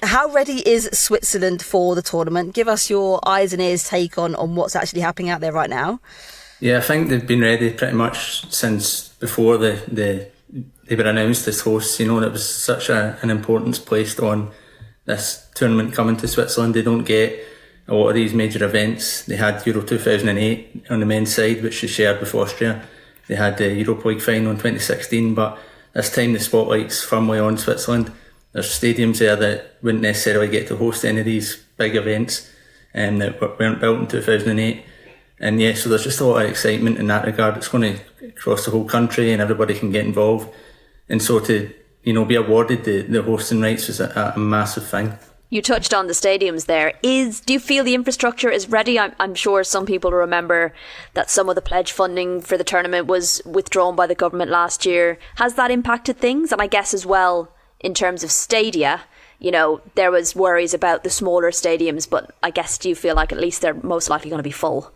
How ready is Switzerland for the tournament? Give us your eyes and ears take on what's actually happening out there right now. Yeah, I think they've been ready pretty much since before they were announced as hosts. You know, it was such an importance placed on this tournament coming to Switzerland. They don't get a lot of these major events. They had Euro 2008 on the men's side, which they shared with Austria. They had the Europa League final in 2016, but this time the spotlight's firmly on Switzerland. There's stadiums there that wouldn't necessarily get to host any of these big events that weren't built in 2008. And yeah, so there's just a lot of excitement in that regard. It's going to cross the whole country and everybody can get involved. And so to, you know, be awarded the hosting rights was a massive thing. You touched on the stadiums there. Do you feel the infrastructure is ready? I'm sure some people remember that some of the pledge funding for the tournament was withdrawn by the government last year. Has that impacted things? And I guess as well, in terms of stadia, you know, there was worries about the smaller stadiums, but I guess do you feel like at least they're most likely going to be full?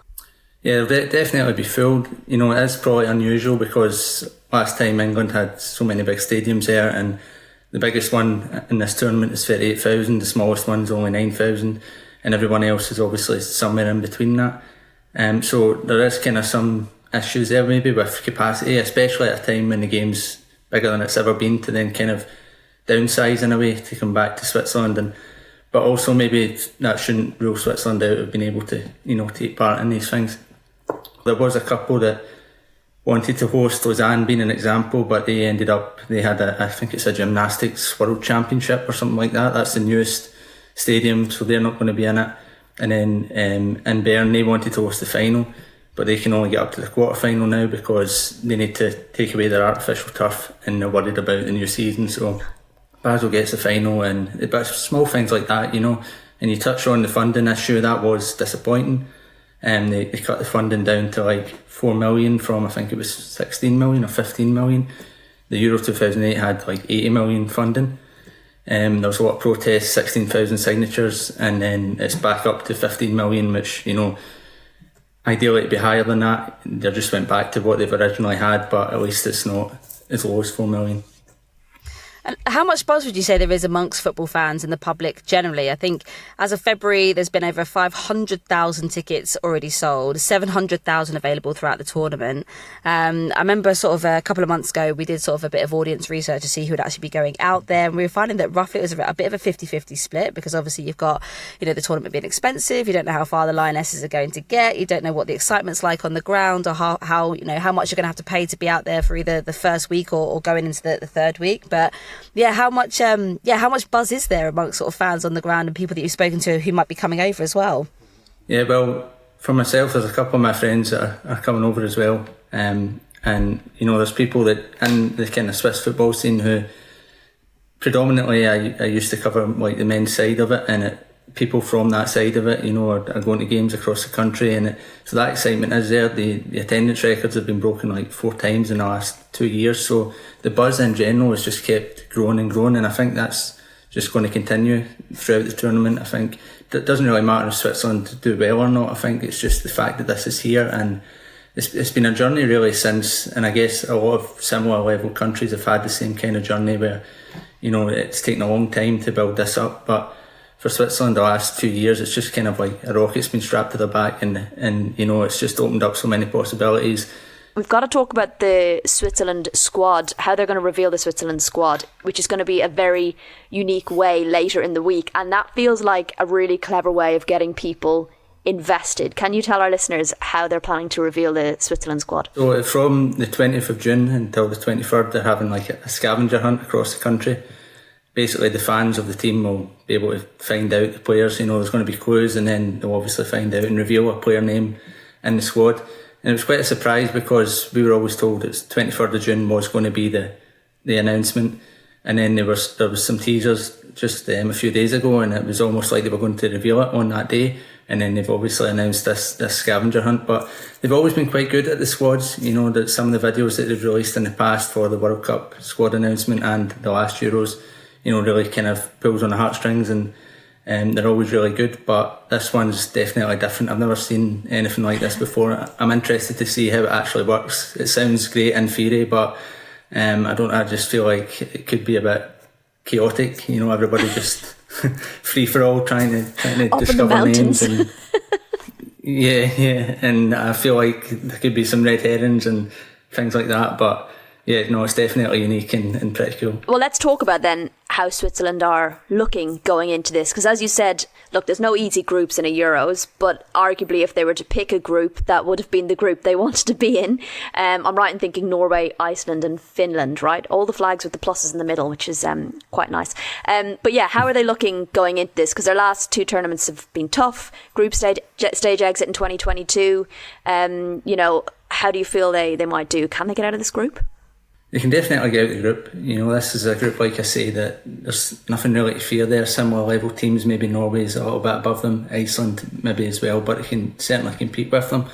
Yeah, they'll definitely be filled. You know, it is probably unusual because last time England had so many big stadiums there, and the biggest one in this tournament is 38,000, the smallest one's only 9,000, and everyone else is obviously somewhere in between that. So there is kind of some issues there maybe with capacity, especially at a time when the game's bigger than it's ever been, to then kind of downsize in a way to come back to Switzerland. But also maybe that shouldn't rule Switzerland out of being able to, you know, take part in these things. There was a couple that wanted to host, Lausanne being an example, but they had I think it's a gymnastics world championship or something like that. That's the newest stadium, so they're not going to be in it. And then in Bern, they wanted to host the final, but they can only get up to the quarter-final now because they need to take away their artificial turf and they're worried about the new season. So Basel gets the final, but small things like that, you know. And you touch on the funding issue, that was disappointing. They cut the funding down to like 4 million from, I think it was 16 million or 15 million. The Euro 2008 had like 80 million funding. There was a lot of protests, 16,000 signatures, and then it's back up to 15 million, which, you know, ideally it'd be higher than that. They just went back to what they've originally had, but at least it's not as low as 4 million. And how much buzz would you say there is amongst football fans and the public generally? I think as of February, there's been over 500,000 tickets already sold, 700,000 available throughout the tournament. I remember sort of a couple of months ago, we did sort of a bit of audience research to see who would actually be going out there. And we were finding that roughly it was a bit of a 50-50 split because obviously you've got, you know, the tournament being expensive. You don't know how far the Lionesses are going to get. You don't know what the excitement's like on the ground or how you know, how much you're going to have to pay to be out there for either the first week or going into the third week. But yeah, how much buzz is there amongst sort of fans on the ground and people that you've spoken to who might be coming over as well? Yeah, well, for myself, there's a couple of my friends that are coming over as well. And, you know, there's people that in the kind of Swiss football scene who predominantly I used to cover like the men's side of it, and people from that side of it, you know, are going to games across the country, and so that excitement is there. The attendance records have been broken like 4 times in the last 2 years, so the buzz in general has just kept growing and growing, and I think that's just going to continue throughout the tournament. I think it doesn't really matter if Switzerland do well or not. I think it's just the fact that this is here, and it's been a journey really since, and I guess a lot of similar level countries have had the same kind of journey where, you know, it's taken a long time to build this up, but for Switzerland the last 2 years it's just kind of like a rocket's been strapped to their back, and you know, it's just opened up so many possibilities. We've got to talk about the Switzerland squad, how they're going to reveal the Switzerland squad, which is going to be a very unique way later in the week, and that feels like a really clever way of getting people invested. Can you tell our listeners how they're planning to reveal the Switzerland squad? So from the 20th of June until the 23rd, they're having like a scavenger hunt across the country. Basically the fans of the team will be able to find out the players. You know, there's going to be clues, and then they'll obviously find out and reveal a player name in the squad. And it was quite a surprise because we were always told it's 23rd of June was going to be the announcement, and then there was some teasers just a few days ago, and it was almost like they were going to reveal it on that day. And then they've obviously announced this scavenger hunt, but they've always been quite good at the squads. You know, that some of the videos that they've released in the past for the World Cup squad announcement and the last Euros, you know, really kind of pulls on the heartstrings, and they're always really good. But this one's definitely different. I've never seen anything like this before. I'm interested to see how it actually works. It sounds great in theory, but I just feel like it could be a bit chaotic. You know, everybody just free for all, trying to Up in the discover names. mountains. And yeah, and I feel like there could be some red herrings and things like that, but yeah, no, it's definitely unique and pretty cool. Well, let's talk about then how Switzerland are looking going into this. Because as you said, look, there's no easy groups in a Euros, but arguably if they were to pick a group, that would have been the group they wanted to be in. I'm right in thinking Norway, Iceland and Finland, right? All the flags with the pluses in the middle, which is quite nice. But yeah, how are they looking going into this? Because their last two tournaments have been tough. Group stage exit in 2022. How do you feel they might do? Can they get out of this group? They can definitely get out of the group. This is a group, like I say, that there's nothing really to fear there. Similar level teams, maybe Norway's a little bit above them, Iceland maybe as well, but they can certainly compete with them.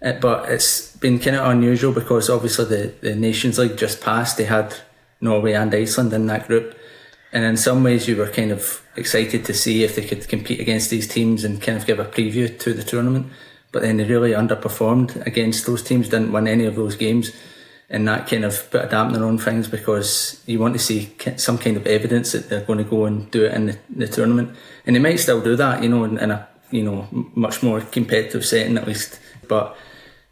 But it's been kind of unusual because obviously the Nations League just passed. They had Norway and Iceland in that group. And in some ways you were kind of excited to see if they could compete against these teams and kind of give a preview to the tournament. But then they really underperformed against those teams, didn't win any of those games. And that kind of put a dampener on things because you want to see some kind of evidence that they're going to go and do it in the tournament. And they might still do that, in a much more competitive setting at least. But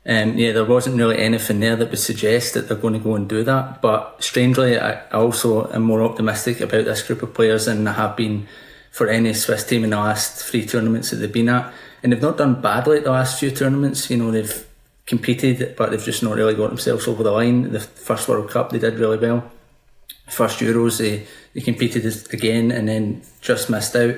there wasn't really anything there that would suggest that they're going to go and do that. But strangely, I also am more optimistic about this group of players than I have been for any Swiss team in the last 3 tournaments that they've been at. And they've not done badly at the last few tournaments. They've competed, but they've just not really got themselves over the line. The first World Cup they did really well. First Euros they competed again and then just missed out.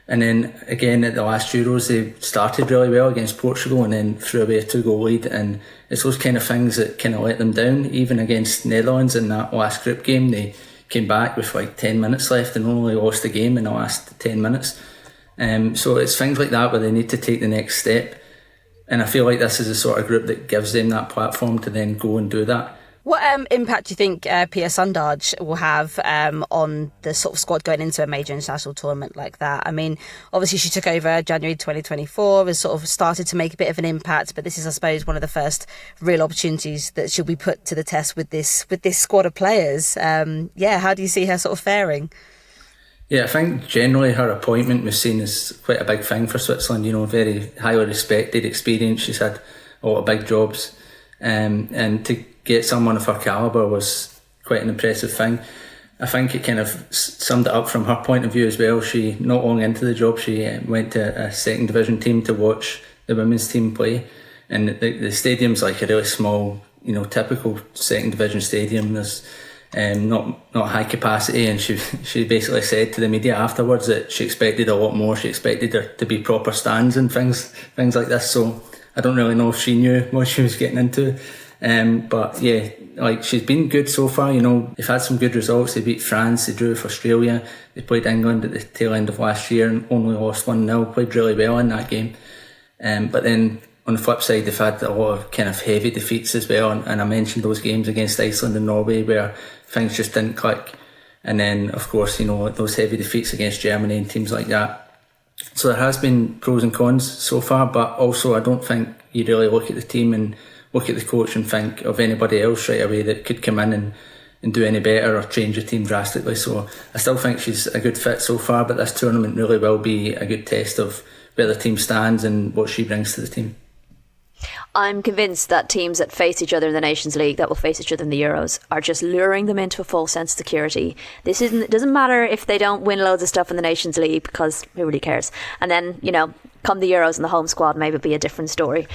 And then again at the last Euros they started really well against Portugal and then threw away a 2-goal lead, and it's those kind of things that kind of let them down. Even against Netherlands in that last group game, they came back with like 10 minutes left and only lost the game in the last 10 minutes. So it's things like that where they need to take the next step. And I feel like this is the sort of group that gives them that platform to then go and do that. What impact do you think Pia Sundhage will have on the sort of squad going into a major international tournament like that? I mean, obviously she took over January 2024, has sort of started to make a bit of an impact, but this is, I suppose, one of the first real opportunities that she'll be put to the test with this squad of players. How do you see her sort of faring? Yeah, I think generally her appointment was seen as quite a big thing for Switzerland, very highly respected, experienced. She's had a lot of big jobs. And to get someone of her calibre was quite an impressive thing. I think it kind of summed it up from her point of view as well. She, not long into the job, she went to a second division team to watch the women's team play. And the stadium's like a really small, typical second division stadium. There's not high capacity, and she basically said to the media afterwards that she expected a lot more. She expected there to be proper stands and things like this. So I don't really know if she knew what she was getting into. But yeah, like she's been good so far. They've had some good results. They beat France, they drew with Australia, they played England at the tail end of last year and only lost 1-0. Played really well in that game. But then on the flip side, they've had a lot of kind of heavy defeats as well. And I mentioned those games against Iceland and Norway where things just didn't click. And then, of course, those heavy defeats against Germany and teams like that. So there has been pros and cons so far, but also I don't think you really look at the team and look at the coach and think of anybody else right away that could come in and do any better or change the team drastically. So I still think she's a good fit so far, but this tournament really will be a good test of where the team stands and what she brings to the team. I'm convinced that teams that face each other in the Nations League, that will face each other in the Euros, are just luring them into a false sense of security. It doesn't matter if they don't win loads of stuff in the Nations League, because who really cares? And then, come the Euros and the home squad, maybe it'll be a different story.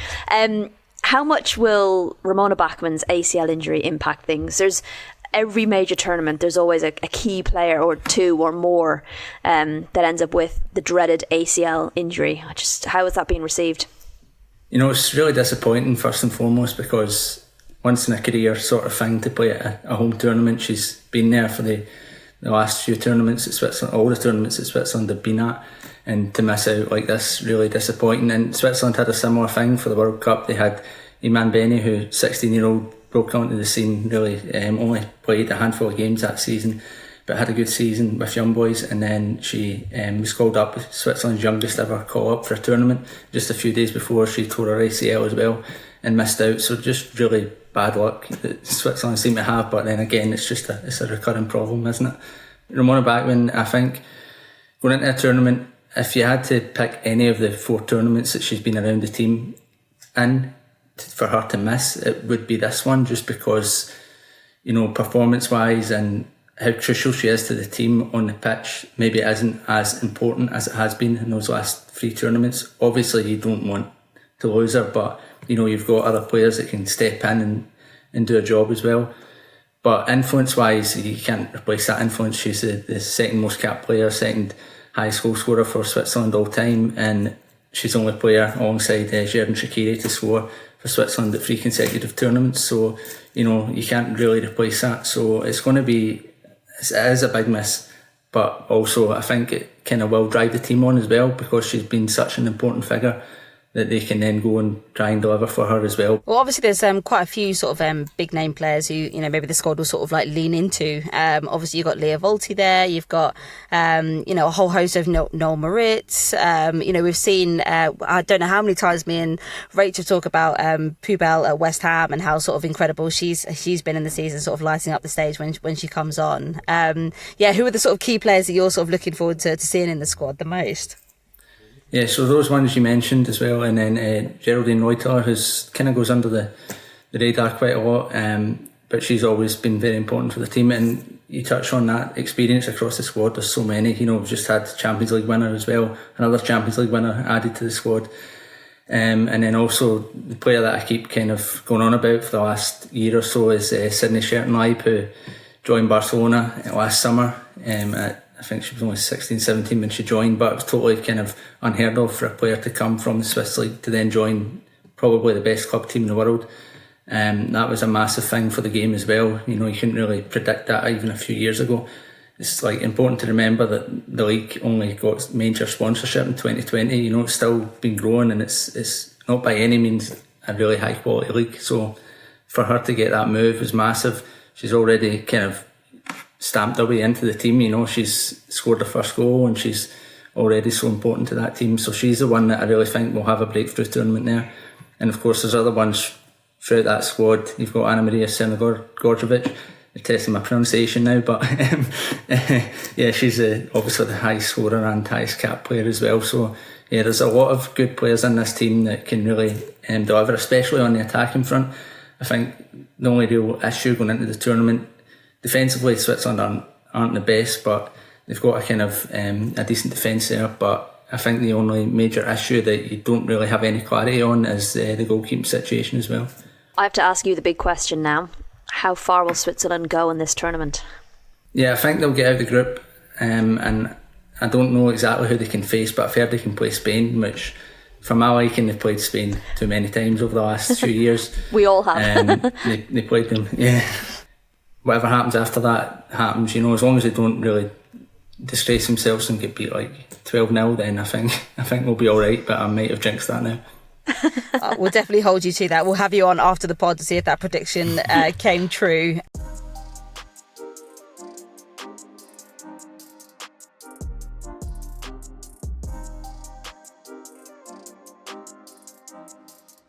How much will Ramona Bachmann's ACL injury impact things? There's every major tournament, there's always a key player or two or more that ends up with the dreaded ACL injury. How is that being received? It's really disappointing first and foremost because once in a career sort of thing to play at a home tournament. She's been there for the last few tournaments at Switzerland, all the tournaments that Switzerland have been at, and to miss out like this, really disappointing. And Switzerland had a similar thing for the World Cup. They had Iman Beni, who 16-year-old broke onto the scene, really only played a handful of games that season, but had a good season with young boys. And then she was called up, Switzerland's youngest ever call-up for a tournament, just a few days before she tore her ACL as well and missed out. So just really bad luck that Switzerland seem to have. But then again, it's a recurring problem, isn't it? Ramona Bachmann, I think, going into a tournament, if you had to pick any of the 4 tournaments that she's been around the team in for her to miss, it would be this one, just because, performance-wise and how crucial she is to the team on the pitch, maybe it isn't as important as it has been in those last 3 tournaments. Obviously, you don't want to lose her, but, you've got other players that can step in and do a job as well. But influence-wise, you can't replace that influence. She's the second most capped player, second highest goal scorer for Switzerland all time, and she's the only player alongside Xherdan Shaqiri to score for Switzerland at 3 consecutive tournaments. So, you can't really replace that. So it's going to be, it is a big miss, but also I think it kind of will drive the team on as well, because she's been such an important figure that they can then go and try and deliver for her as well. Well, obviously there's quite a few sort of big name players who, maybe the squad will sort of like lean into. Obviously you've got Leah Volti there, you've got, a whole host of Noel Moritz. We've seen, I don't know how many times me and Rachel talk about Pubel at West Ham and how sort of incredible she's been in the season, sort of lighting up the stage when she comes on. Who are the sort of key players that you're sort of looking forward to seeing in the squad the most? Yeah, so those ones you mentioned as well, and then Geraldine Reuter, who's kind of goes under the radar quite a lot, but she's always been very important for the team. And you touch on that experience across the squad. There's so many. We've just had Champions League winner as well, another Champions League winner added to the squad, and then also the player that I keep kind of going on about for the last year or so is Sydney Schertenleib, who joined Barcelona last summer. I think she was only 16, 17 when she joined, but it was totally kind of unheard of for a player to come from the Swiss League to then join probably the best club team in the world. That was a massive thing for the game as well. You couldn't really predict that even a few years ago. It's like important to remember that the league only got major sponsorship in 2020. It's still been growing, and it's not by any means a really high quality league. So for her to get that move was massive. She's already kind of stamped her way into the team. She's scored her first goal and she's already so important to that team. So she's the one that I really think will have a breakthrough tournament there. And of course there's other ones throughout that squad. You've got Anna Maria Gorgovic. You're testing my pronunciation now, but she's obviously the highest scorer and highest cap player as well. So there's a lot of good players in this team that can really deliver, especially on the attacking front. I think the only real issue going into the tournament, defensively, Switzerland aren't the best, but they've got a kind of a decent defence there. But I think the only major issue that you don't really have any clarity on is the goalkeeping situation as well. I have to ask you the big question now. How far will Switzerland go in this tournament? Yeah, I think they'll get out of the group, and I don't know exactly who they can face, but I've heard they can play Spain, which for my liking, they've played Spain too many times over the last few years. We all have. They played them, yeah. Whatever happens after that happens, as long as they don't really disgrace themselves and get beat like 12-0, then I think we'll be alright, but I might have jinxed that now. We'll definitely hold you to that. We'll have you on after the pod to see if that prediction came true.